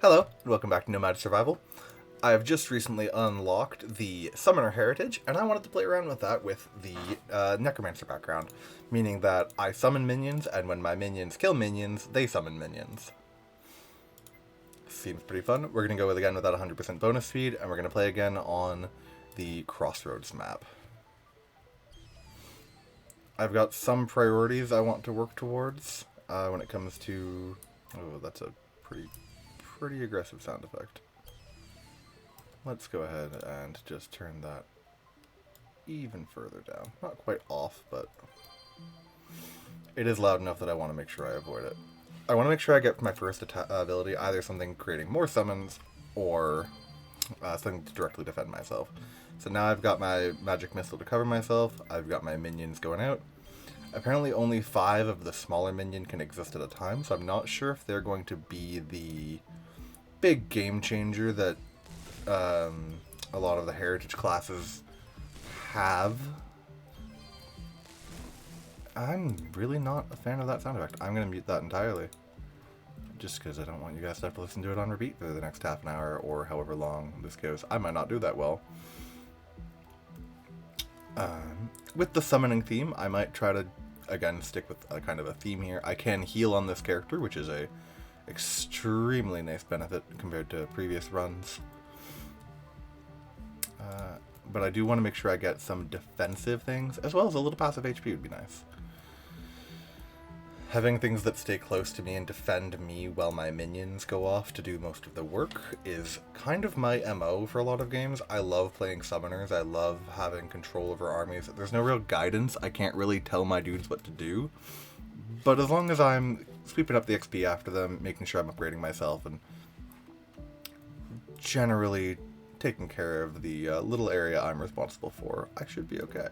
Hello, and welcome back to Nomad Survival. I have just recently unlocked the Summoner Heritage, and I wanted to play around with that with the Necromancer background, meaning that I summon minions, and when my minions kill minions, they summon minions. Seems pretty fun. We're going to go again with that 100% bonus speed, and we're going to play again on the Crossroads map. I've got some priorities I want to work towards when it comes to... Oh, that's a pretty aggressive sound effect. Let's go ahead and just turn that even further down. Not quite off, but it is loud enough that I want to make sure I avoid it. I want to make sure I get my first ability either something creating more summons or something to directly defend myself. So now I've got my magic missile to cover myself. I've got my minions going out. Apparently only 5 of the smaller minion can exist at a time, so I'm not sure if they're going to be the big game changer that a lot of the heritage classes have. I'm really not a fan of that sound effect. I'm going to mute that entirely. Just because I don't want you guys to have to listen to it on repeat for the next half an hour or however long this goes. I might not do that well. With the summoning theme, I might try to, again, stick with a kind of a theme here. I can heal on this character, which is a extremely nice benefit compared to previous runs. But I do want to make sure I get some defensive things, as well as a little passive HP would be nice. Having things that stay close to me and defend me while my minions go off to do most of the work is kind of my MO for a lot of games. I love playing summoners, I love having control over armies. There's no real guidance, I can't really tell my dudes what to do. But as long as I'm sweeping up the XP after them, making sure I'm upgrading myself, and generally taking care of the little area I'm responsible for, I should be okay.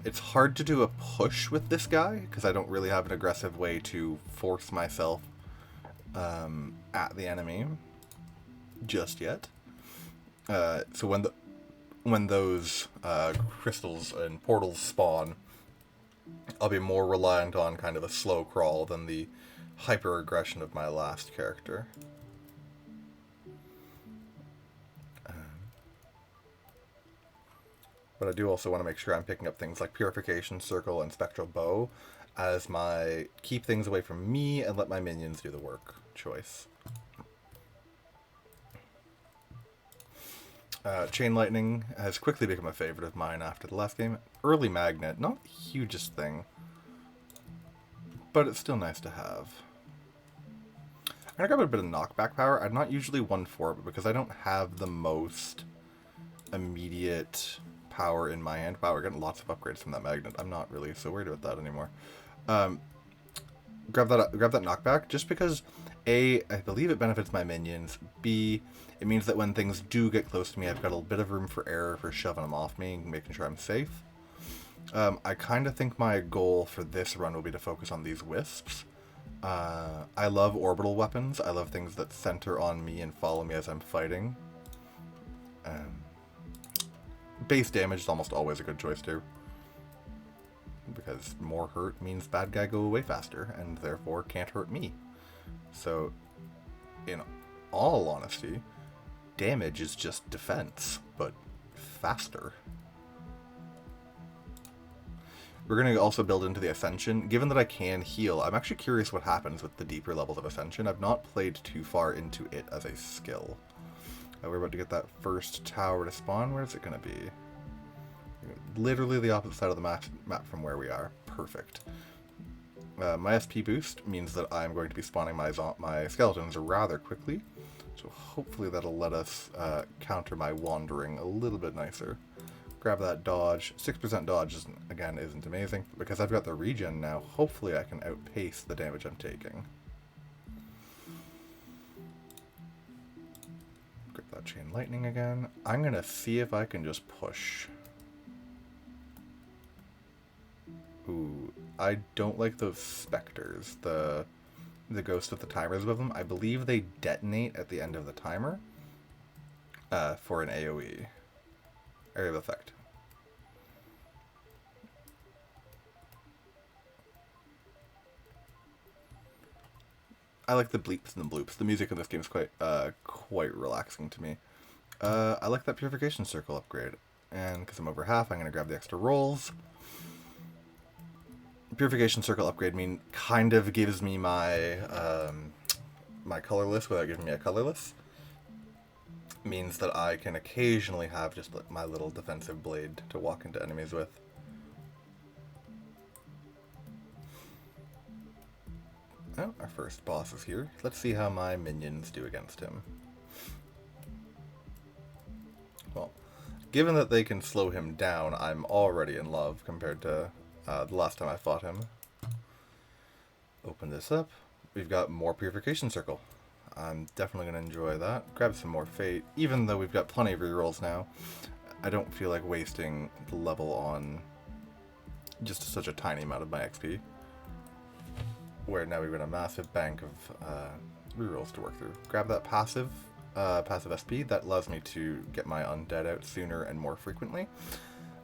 It's hard to do a push with this guy, because I don't really have an aggressive way to force myself at the enemy just yet. So when those crystals and portals spawn, I'll be more reliant on kind of a slow crawl than the hyper aggression of my last character. But I do also want to make sure I'm picking up things like Purification Circle and Spectral Bow as my keep things away from me and let my minions do the work choice. Chain Lightning has quickly become a favorite of mine after the last game. Early Magnet, not the hugest thing, but it's still nice to have. I'm going to grab a bit of knockback power. I'm not usually one for it, but because I don't have the most immediate power in my hand. Wow, we're getting lots of upgrades from that magnet. I'm not really so worried about that anymore. Grab that knockback just because A, I believe it benefits my minions. B, it means that when things do get close to me, I've got a bit of room for error for shoving them off me and making sure I'm safe. I kind of think my goal for this run will be to focus on these wisps. I love orbital weapons. I love things that center on me and follow me as I'm fighting. Base damage is almost always a good choice too, because more hurt means bad guy go away faster and therefore can't hurt me. So in all honesty, damage is just defense, but faster. We're going to also build into the Ascension. Given that I can heal, I'm actually curious what happens with the deeper levels of Ascension. I've not played too far into it as a skill. We're about to get that first tower to spawn. Where is it going to be? Literally the opposite side of the map from where we are. Perfect. My SP boost means that I'm going to be spawning my skeletons rather quickly. So hopefully that'll let us counter my wandering a little bit nicer. Grab that dodge. 6% dodge isn't amazing. But because I've got the regen now, hopefully I can outpace the damage I'm taking. That Chain Lightning again. I'm gonna see if I can just push. Ooh, I don't like those specters. The ghost with the timers above them. I believe they detonate at the end of the timer for an AoE area of effect. I like the bleeps and the bloops. The music in this game is quite relaxing to me. I like that Purification Circle upgrade. And because I'm over half, I'm going to grab the extra rolls. Purification Circle upgrade kind of gives me my my colorless without giving me a colorless. Means that I can occasionally have just my little defensive blade to walk into enemies with. Oh, our first boss is here. Let's see how my minions do against him. Well, given that they can slow him down, I'm already in love compared to the last time I fought him. Open this up. We've got more Purification Circle. I'm definitely going to enjoy that. Grab some more Fate. Even though we've got plenty of rerolls now, I don't feel like wasting the level on just such a tiny amount of my XP. Where now we've got a massive bank of rerolls to work through. Grab that passive SP. That allows me to get my undead out sooner and more frequently.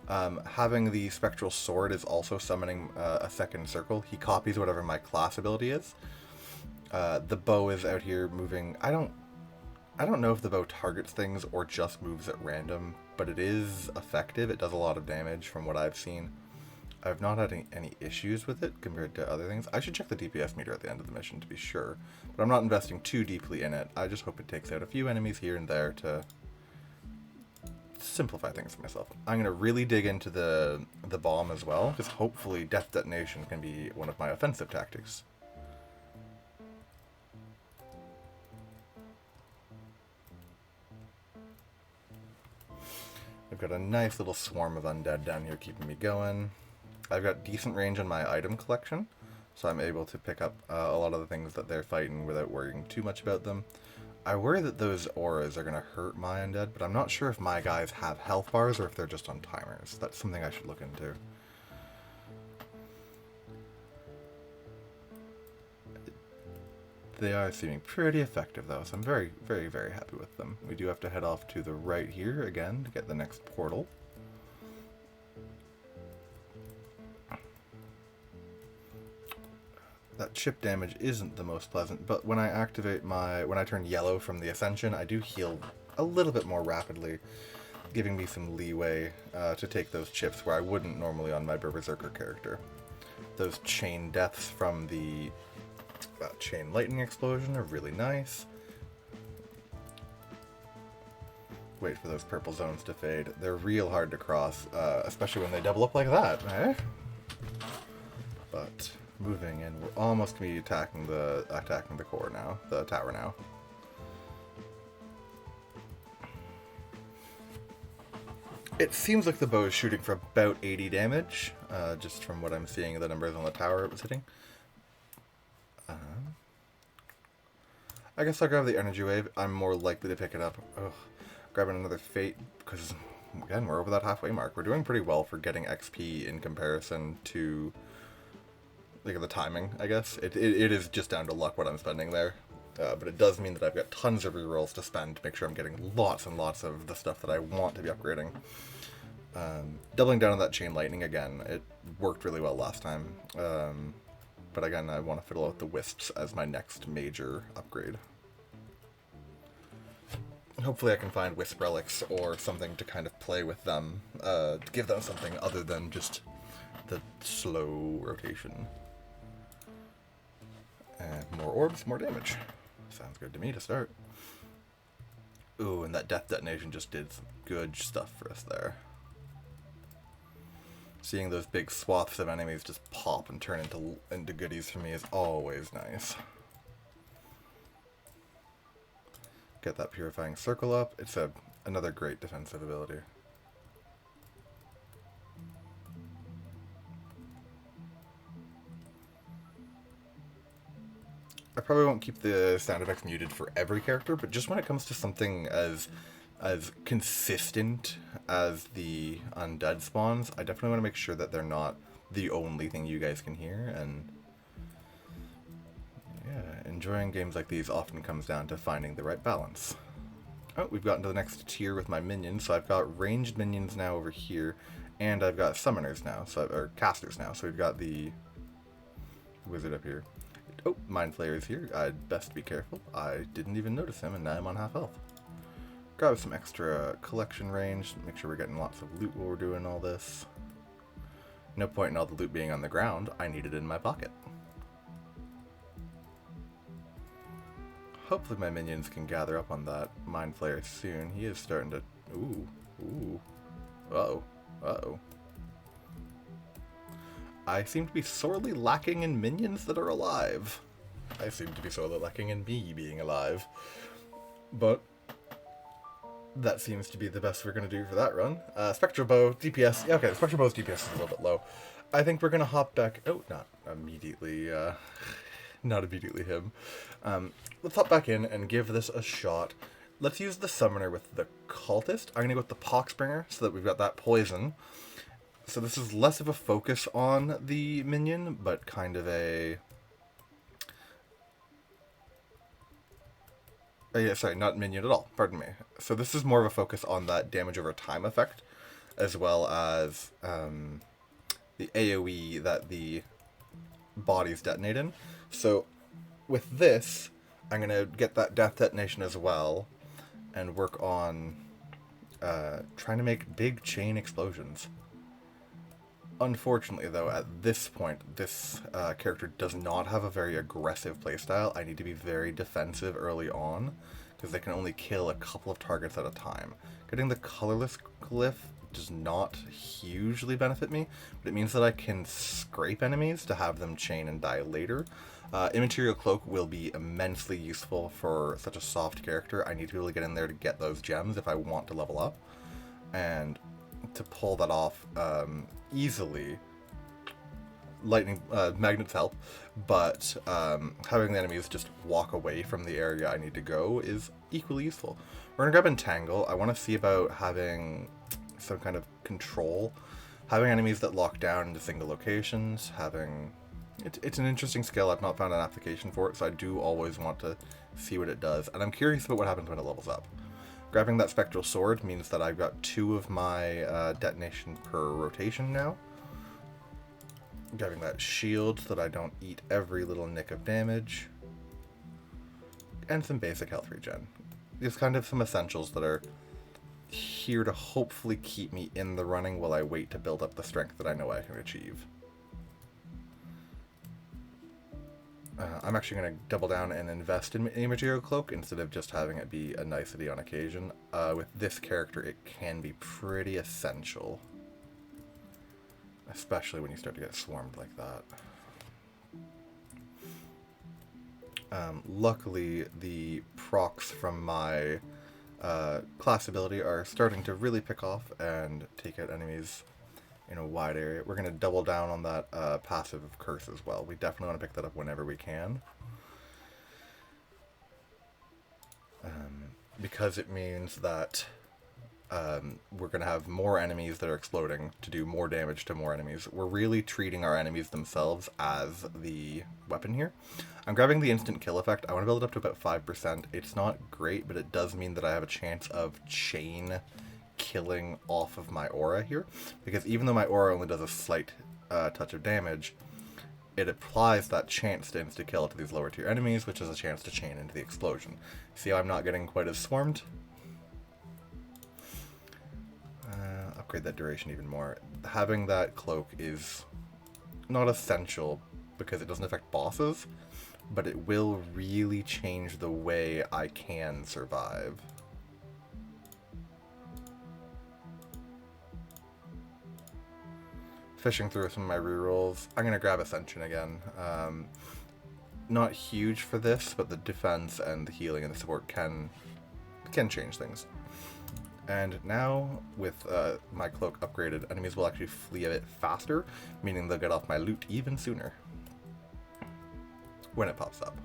Having the Spectral Sword is also summoning a second circle. He copies whatever my class ability is. The bow is out here moving. I don't know if the bow targets things or just moves at random, but it is effective. It does a lot of damage from what I've seen. I've not had any issues with it compared to other things. I should check the DPS meter at the end of the mission to be sure, but I'm not investing too deeply in it. I just hope it takes out a few enemies here and there to simplify things for myself. I'm going to really dig into the bomb as well, because hopefully Death Detonation can be one of my offensive tactics. I've got a nice little swarm of undead down here keeping me going. I've got decent range on my item collection, so I'm able to pick up a lot of the things that they're fighting without worrying too much about them. I worry that those auras are going to hurt my undead, but I'm not sure if my guys have health bars or if they're just on timers. That's something I should look into. They are seeming pretty effective though, so I'm very, very, very happy with them. We do have to head off to the right here again to get the next portal. That chip damage isn't the most pleasant, but when I activate when I turn yellow from the Ascension, I do heal a little bit more rapidly, giving me some leeway to take those chips where I wouldn't normally on my Berserker character. Those chain deaths from the chain lightning explosion are really nice. Wait for those purple zones to fade. They're real hard to cross, especially when they double up like that, eh? But moving in, we're almost going to be attacking the core now, the tower now. It seems like the bow is shooting for about 80 damage, just from what I'm seeing the numbers on the tower it was hitting. I guess I'll grab the energy wave. I'm more likely to pick it up. Ugh. Grabbing another fate, because again, we're over that halfway mark. We're doing pretty well for getting XP in comparison to like the timing, I guess. It is just down to luck what I'm spending there. But it does mean that I've got tons of rerolls to spend to make sure I'm getting lots and lots of the stuff that I want to be upgrading. Doubling down on that chain lightning again, it worked really well last time. But again, I want to fiddle out the wisps as my next major upgrade. Hopefully I can find wisp relics or something to kind of play with them, to give them something other than just the slow rotation. And more orbs, more damage. Sounds good to me to start. Ooh, and that Death Detonation just did some good stuff for us there. Seeing those big swaths of enemies just pop and turn into goodies for me is always nice. Get that Purifying Circle up. It's another great defensive ability. I probably won't keep the sound effects muted for every character, but just when it comes to something as consistent as the undead spawns, I definitely want to make sure that they're not the only thing you guys can hear, and yeah, enjoying games like these often comes down to finding the right balance. Oh, we've gotten to the next tier with my minions, so I've got ranged minions now over here, and I've got summoners now, or casters now, so we've got the wizard up here. Oh, Mind Flayer's here. I'd best be careful. I didn't even notice him, and now I'm on half health. Grab some extra collection range. Make sure we're getting lots of loot while we're doing all this. No point in all the loot being on the ground. I need it in my pocket. Hopefully my minions can gather up on that Mind Flayer soon. He is starting to... Ooh. Ooh. Uh-oh. Uh-oh. I seem to be sorely lacking in minions that are alive. I seem to be sorely lacking in me being alive. But that seems to be the best we're going to do for that run. Spectral Bow, DPS. Yeah, okay, the Spectral Bow's DPS is a little bit low. I think we're going to hop back... Oh, not immediately. Not immediately him. Let's hop back in and give this a shot. Let's use the Summoner with the Cultist. I'm going to go with the Poxbringer so that we've got that poison. So this is less of a focus on the minion, but kind of a... yeah, sorry, not minion at all, pardon me. So this is more of a focus on that damage over time effect, as well as the AoE that the bodies detonate in. So with this, I'm going to get that death detonation as well, and work on trying to make big chain explosions. Unfortunately, though, at this point, this character does not have a very aggressive playstyle. I need to be very defensive early on, because they can only kill a couple of targets at a time. Getting the colorless glyph does not hugely benefit me, but it means that I can scrape enemies to have them chain and die later. Immaterial Cloak will be immensely useful for such a soft character. I need to be able to get in there to get those gems if I want to level up. And to pull that off easily, magnets help, but having the enemies just walk away from the area I need to go is equally useful. We're gonna grab Entangle. I want to see about having some kind of control, having enemies that lock down into single locations, having... It's an interesting skill. I've not found an application for it, so I do always want to see what it does, and I'm curious about what happens when it levels up. Grabbing that Spectral Sword means that I've got 2 of my detonation per rotation now. Grabbing that shield so that I don't eat every little nick of damage. And some basic health regen. There's kind of some essentials that are here to hopefully keep me in the running while I wait to build up the strength that I know I can achieve. I'm actually going to double down and invest in Immaterial Cloak instead of just having it be a nicety on occasion. With this character, it can be pretty essential. Especially when you start to get swarmed like that. Luckily, the procs from my class ability are starting to really pick off and take out enemies in a wide area. We're going to double down on that passive of Curse as well. We definitely want to pick that up whenever we can. Because it means that we're going to have more enemies that are exploding to do more damage to more enemies. We're really treating our enemies themselves as the weapon here. I'm grabbing the instant kill effect. I want to build it up to about 5%. It's not great, but it does mean that I have a chance of chain killing off of my aura here, because even though my aura only does a slight touch of damage, it applies that chance to insta-kill to these lower tier enemies, which is a chance to chain into the explosion. See how I'm not getting quite as swarmed? Upgrade that duration even more. Having that cloak is not essential because it doesn't affect bosses, but it will really change the way I can survive. Fishing through some of my rerolls. I'm going to grab Ascension again. Not huge for this, but the defense and the healing and the support can change things. And now, with my cloak upgraded, enemies will actually flee a bit faster, meaning they'll get off my loot even sooner when it pops up.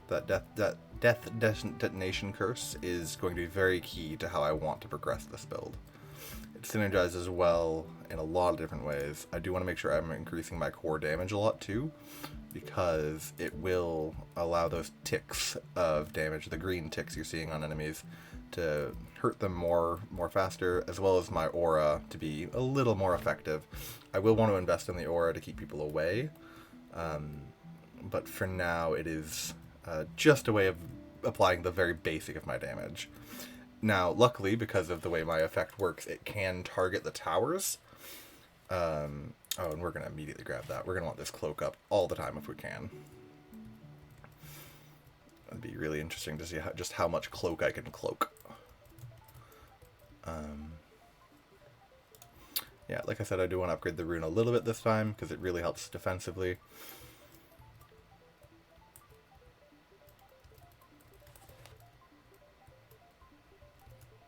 That death detonation curse is going to be very key to how I want to progress this build. It synergizes well in a lot of different ways. I do want to make sure I'm increasing my core damage a lot too, because it will allow those ticks of damage, the green ticks you're seeing on enemies, to hurt them more faster, as well as my aura to be a little more effective. I will want to invest in the aura to keep people away, but for now it is just a way of applying the very basic of my damage. Now, luckily, because of the way my effect works, it can target the towers. Oh, and we're going to immediately grab that. We're going to want this cloak up all the time if we can. It'd be really interesting to see just how much cloak I can cloak. Yeah, like I said, I do want to upgrade the rune a little bit this time, because it really helps defensively.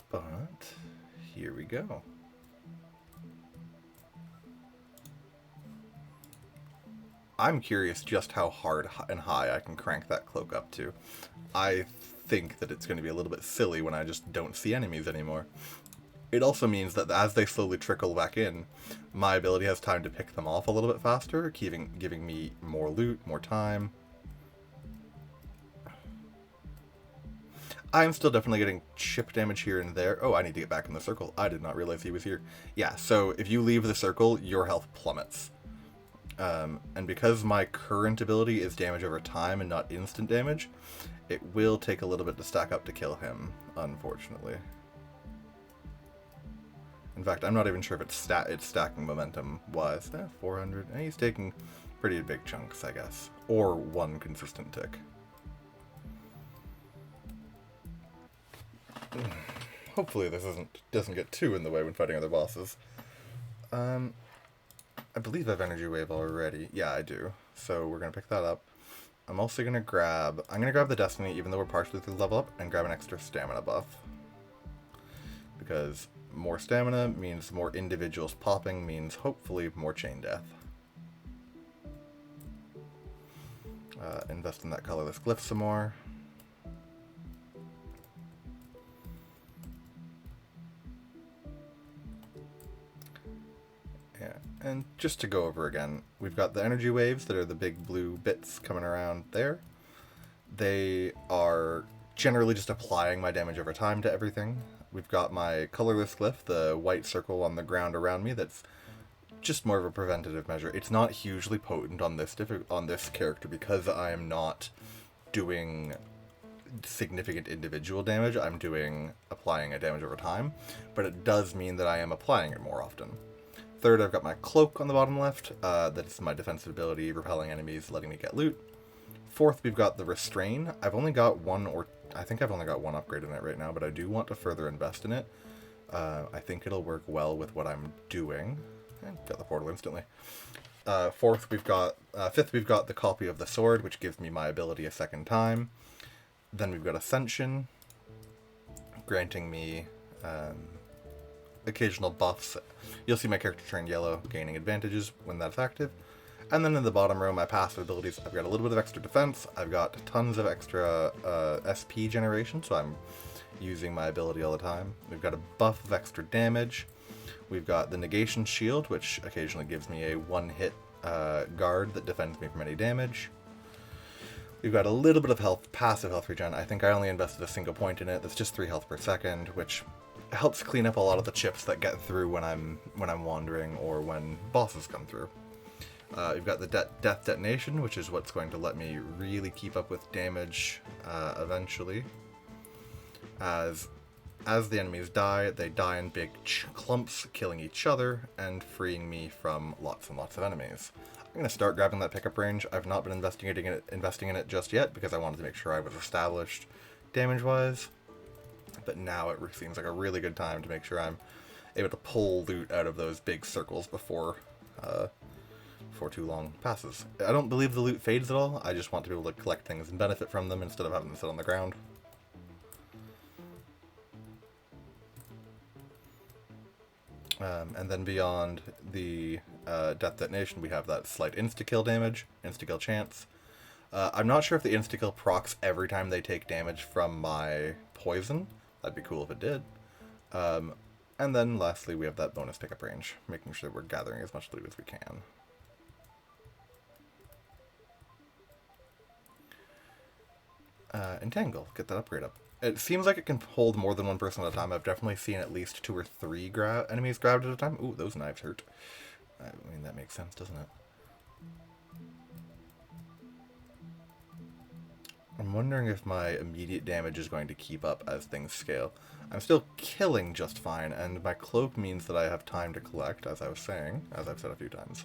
But here we go. I'm curious just how hard and high I can crank that cloak up to. I think that it's going to be a little bit silly when I just don't see enemies anymore. It also means that as they slowly trickle back in, my ability has time to pick them off a little bit faster, giving me more loot, more time. I'm still definitely getting chip damage here and there. Oh, I need to get back in the circle. I did not realize he was here. Yeah, so if you leave the circle, your health plummets. And because my current ability is damage over time and not instant damage, it will take a little bit to stack up to kill him, unfortunately. In fact, I'm not even sure if it's stacking momentum-wise. 400. He's taking pretty big chunks, I guess. Or one consistent tick. Hopefully this doesn't get too in the way when fighting other bosses. I believe I have Energy Wave already. Yeah, I do. So we're going to pick that up. I'm also going to grab the Destiny, even though we're partially through the level up, and grab an extra stamina buff. Because more stamina means more individuals popping, means hopefully more chain death. Invest in that colorless glyph some more. Yeah, and just to go over again, we've got the energy waves that are the big blue bits coming around there. They are generally just applying my damage over time to everything. We've got my colorless glyph, the white circle on the ground around me, that's just more of a preventative measure. It's not hugely potent on this character because I am not doing significant individual damage. I'm applying a damage over time, but it does mean that I am applying it more often. Third, I've got my cloak on the bottom left. That's my defensive ability, repelling enemies, letting me get loot. Fourth, we've got the restrain. I think I've only got one upgrade in it right now, but I do want to further invest in it. I think it'll work well with what I'm doing. Got the portal instantly. Fifth, we've got the copy of the sword, which gives me my ability a second time. Then we've got Ascension, granting me occasional buffs. You'll see my character turn yellow, gaining advantages when that's active. And then in the bottom row, my passive abilities, I've got a little bit of extra defense, I've got tons of extra SP generation, so I'm using my ability all the time. We've got a buff of extra damage. We've got the negation shield, which occasionally gives me a one-hit guard that defends me from any damage. We've got a little bit of health, passive health regen. I think I only invested a single point in it. That's just 3 health per second, which helps clean up a lot of the chips that get through when I'm wandering or when bosses come through. We've got the death detonation, which is what's going to let me really keep up with damage eventually. As the enemies die, they die in big clumps, killing each other and freeing me from lots and lots of enemies. I'm going to start grabbing that pickup range. I've not been investing in it just yet because I wanted to make sure I was established damage-wise. But now it seems like a really good time to make sure I'm able to pull loot out of those big circles before too long passes. I don't believe the loot fades at all. I just want to be able to collect things and benefit from them instead of having them sit on the ground. And then beyond the death detonation, we have that slight insta-kill damage, insta-kill chance. I'm not sure if the insta-kill procs every time they take damage from my poison. That'd be cool if it did. And then lastly, we have that bonus pickup range, making sure that we're gathering as much loot as we can. Entangle, get that upgrade up. It seems like it can hold more than one person at a time. I've definitely seen at least 2 or 3 enemies grabbed at a time. Ooh, those knives hurt. I mean, that makes sense, doesn't it? I'm wondering if my immediate damage is going to keep up as things scale. I'm still killing just fine, and my cloak means that I have time to collect, as I was saying, as I've said a few times.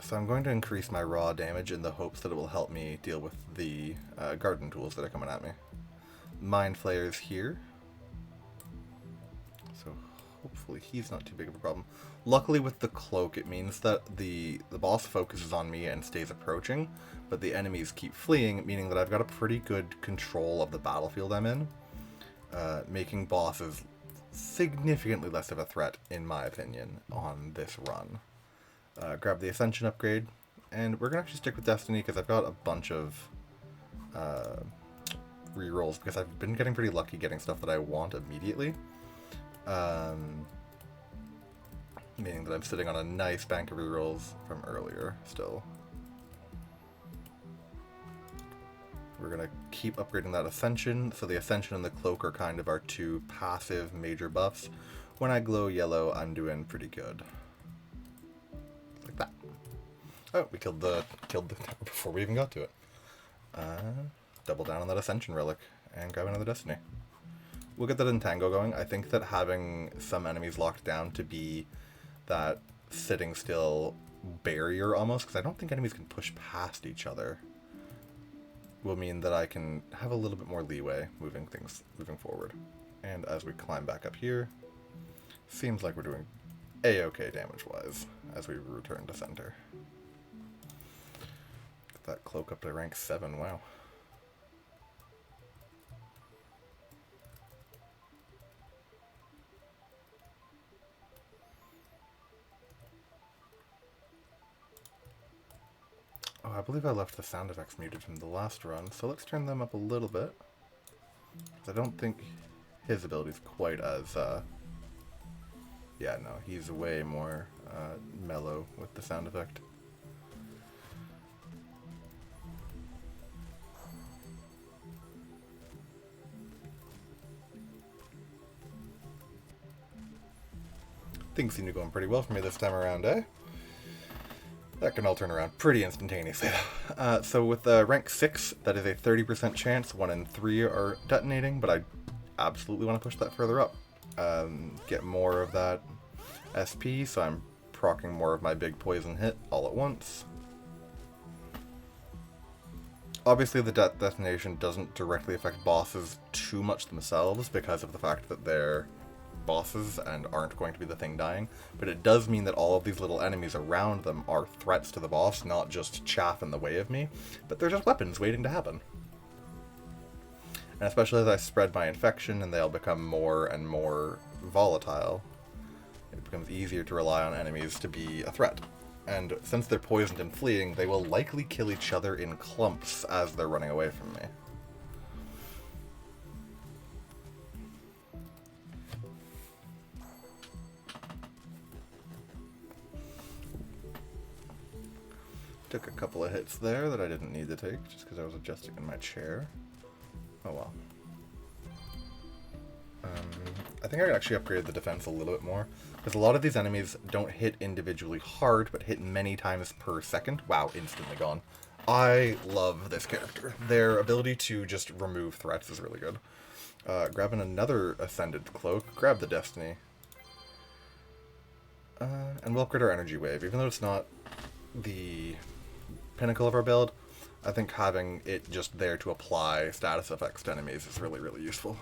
So I'm going to increase my raw damage in the hopes that it will help me deal with the garden tools that are coming at me. Mind Flayer's here. So hopefully he's not too big of a problem. Luckily with the cloak, it means that the boss focuses on me and stays approaching, but the enemies keep fleeing, meaning that I've got a pretty good control of the battlefield I'm in, making bosses significantly less of a threat, in my opinion, on this run. Grab the Ascension upgrade, and we're going to actually stick with Destiny because I've got a bunch of rerolls because I've been getting pretty lucky getting stuff that I want immediately. Meaning that I'm sitting on a nice bank of rerolls from earlier still. We're going to keep upgrading that Ascension, so the Ascension and the Cloak are kind of our 2 passive major buffs. When I glow yellow, I'm doing pretty good. Like that. Oh, we killed the tower before we even got to it. Double down on that Ascension relic and grab another Destiny. We'll get that Entangle going. I think that having some enemies locked down to be that sitting still barrier almost, because I don't think enemies can push past each other, will mean that I can have a little bit more leeway moving forward. And as we climb back up here, seems like we're doing a-okay damage-wise as we return to center. Get that cloak up to rank 7, wow. Oh, I believe I left the sound effects muted from the last run, so let's turn them up a little bit. I don't think his ability is quite as, yeah, no, he's way more mellow with the sound effect. Things seem to be going pretty well for me this time around, eh? That can all turn around pretty instantaneously. So with rank 6, that is a 30% chance 1 in 3 are detonating, but I absolutely want to push that further up. Get more of that SP, so I'm proccing more of my big poison hit all at once. Obviously the detonation doesn't directly affect bosses too much themselves because of the fact that they're bosses and aren't going to be the thing dying, but it does mean that all of these little enemies around them are threats to the boss, not just chaff in the way of me, but they're just weapons waiting to happen. And especially as I spread my infection and they'll become more and more volatile, it becomes easier to rely on enemies to be a threat. And since they're poisoned and fleeing, they will likely kill each other in clumps as they're running away from me. Took a couple of hits there that I didn't need to take just because I was adjusting in my chair. Oh well. I think I actually upgraded the defense a little bit more because a lot of these enemies don't hit individually hard but hit many times per second. Wow, instantly gone. I love this character. Their ability to just remove threats is really good. Grabbing another Ascended Cloak, grab the Destiny. And we'll upgrade our Energy Wave, even though it's not the pinnacle of our build. I think having it just there to apply status effects to enemies is really, really useful.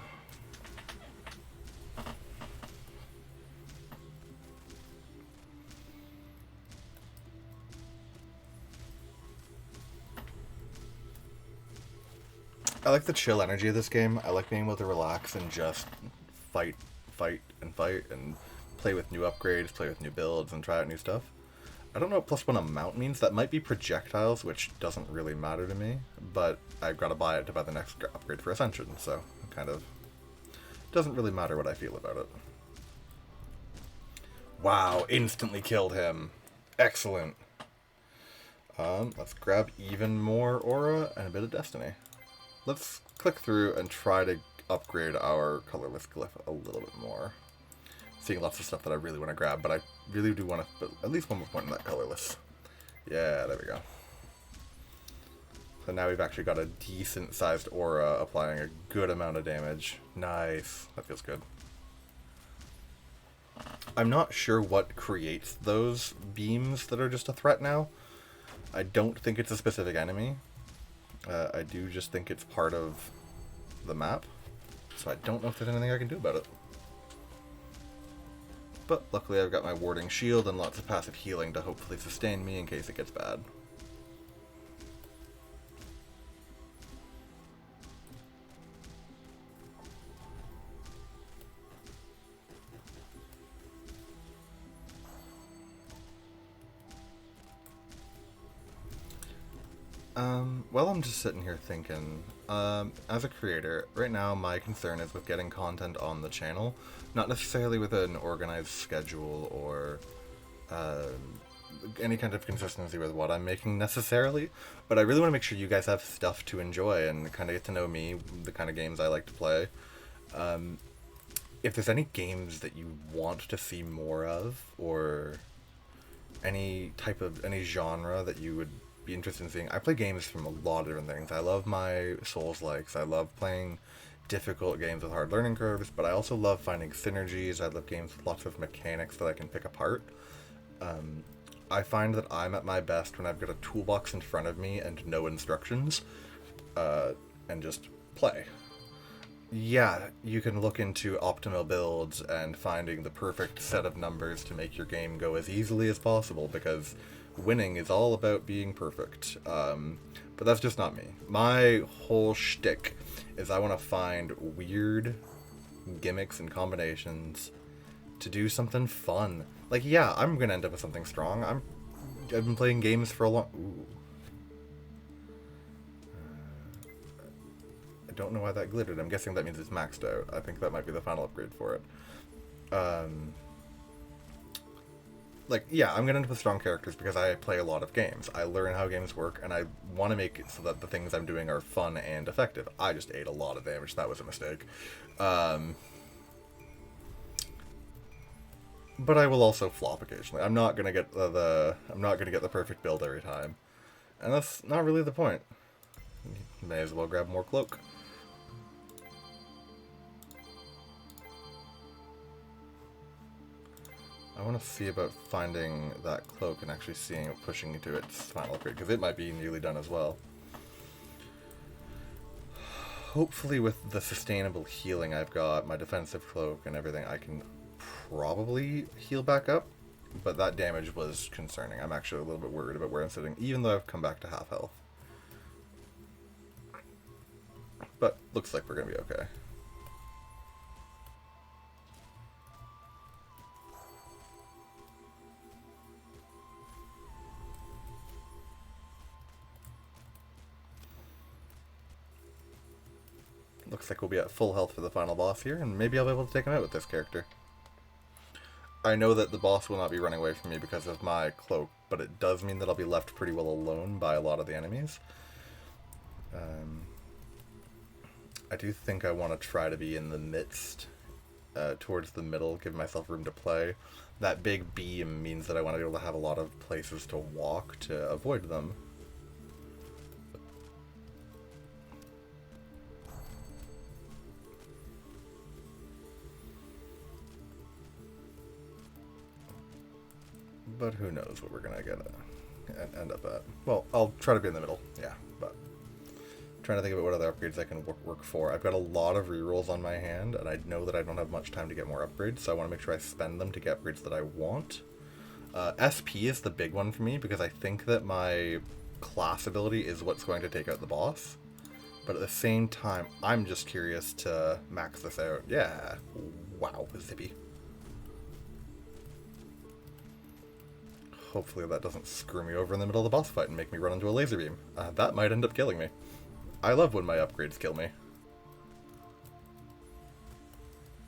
I like the chill energy of this game. I like being able to relax and just fight, and play with new upgrades, play with new builds, and try out new stuff. I don't know what +1 amount means. That might be projectiles, which doesn't really matter to me, but I've got to buy it to buy the next upgrade for Ascension, so it kind of doesn't really matter what I feel about it. Wow, instantly killed him. Excellent. Let's grab even more aura and a bit of destiny. Let's click through and try to upgrade our colorless glyph a little bit more. Seeing lots of stuff that I really want to grab, but I really do want to put at least one more point in that colorless. Yeah, there we go. So now we've actually got a decent sized aura applying a good amount of damage. Nice. That feels good. I'm not sure what creates those beams that are just a threat now. I don't think it's a specific enemy. I do just think it's part of the map. So I don't know if there's anything I can do about it. But luckily I've got my warding shield and lots of passive healing to hopefully sustain me in case it gets bad. Well, I'm just sitting here thinking, as a creator, right now my concern is with getting content on the channel, not necessarily with an organized schedule or any kind of consistency with what I'm making necessarily, but I really want to make sure you guys have stuff to enjoy and kind of get to know me, the kind of games I like to play. If there's any games that you want to see more of, or any genre that you would be interested in seeing. I play games from a lot of different things. I love my Souls-likes. I love playing difficult games with hard learning curves, but I also love finding synergies. I love games with lots of mechanics that I can pick apart. I find that I'm at my best when I've got a toolbox in front of me and no instructions, and just play. Yeah, you can look into optimal builds and finding the perfect set of numbers to make your game go as easily as possible, because winning is all about being perfect. But that's just not me. My whole shtick is I want to find weird gimmicks and combinations to do something fun. Like, yeah, I'm gonna end up with something strong. I've been playing games for a long... Ooh. I don't know why that glittered. I'm guessing that means it's maxed out. I think that might be the final upgrade for it. Like, yeah, I'm gonna end up with strong characters because I play a lot of games. I learn how games work, and I want to make it so that the things I'm doing are fun and effective. I just ate a lot of damage. That was a mistake. But I will also flop occasionally. I'm not gonna get the perfect build every time, and that's not really the point. May as well grab more cloak. I want to see about finding that cloak and actually seeing it pushing into its final upgrade, because it might be nearly done as well. Hopefully with the sustainable healing I've got, my defensive cloak and everything, I can probably heal back up, but that damage was concerning. I'm actually a little bit worried about where I'm sitting, even though I've come back to half health. But looks like we're going to be okay. Looks like we'll be at full health for the final boss here, and maybe I'll be able to take him out with this character. I know that the boss will not be running away from me because of my cloak, but it does mean that I'll be left pretty well alone by a lot of the enemies. I do think I want to try to be in the midst, towards the middle, give myself room to play. That big beam means that I want to be able to have a lot of places to walk to avoid them. But who knows what we're gonna get end up at. Well, I'll try to be in the middle, yeah, but I'm trying to think about what other upgrades I can work for. I've got a lot of rerolls on my hand, and I know that I don't have much time to get more upgrades, so I want to make sure I spend them to get upgrades that I want. SP is the big one for me, because I think that my class ability is what's going to take out the boss. But at the same time, I'm just curious to max this out. Yeah, wow, zippy. Hopefully that doesn't screw me over in the middle of the boss fight and make me run into a laser beam. That might end up killing me. I love when my upgrades kill me.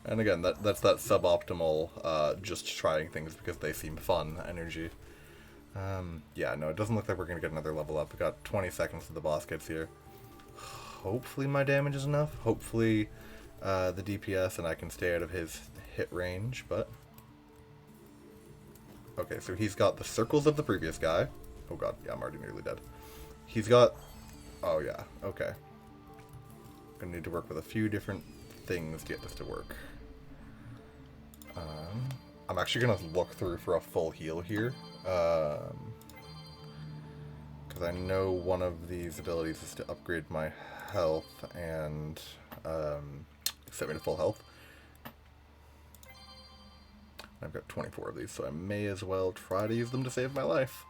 And again, that's that suboptimal, just trying things because they seem fun energy. Yeah, no, it doesn't look like we're going to get another level up. We got 20 seconds till the boss gets here. Hopefully my damage is enough. Hopefully the DPS and I can stay out of his hit range, but... Okay, so he's got the circles of the previous guy. Oh god, yeah, I'm already nearly dead. He's got... Oh yeah, okay. Gonna need to work with a few different things to get this to work. I'm actually gonna look through for a full heal here. Because I know one of these abilities is to upgrade my health and set me to full health. I've got 24 of these, so I may as well try to use them to save my life.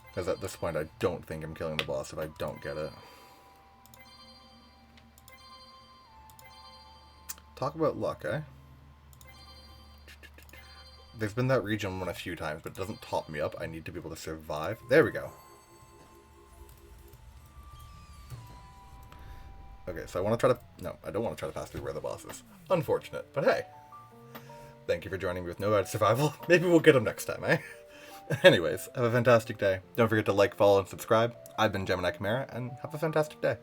Because at this point I don't think I'm killing the boss if I don't get it. Talk about luck, eh? There's been that region one a few times, but it doesn't top me up. I need to be able to survive. There we go. Okay, so I want to try to... No, I don't want to try to pass through where the boss is. Unfortunate, but hey. Thank you for joining me with Nomad Survival. Maybe we'll get him next time, eh? Anyways, have a fantastic day. Don't forget to like, follow, and subscribe. I've been Gemini Chimera, and have a fantastic day.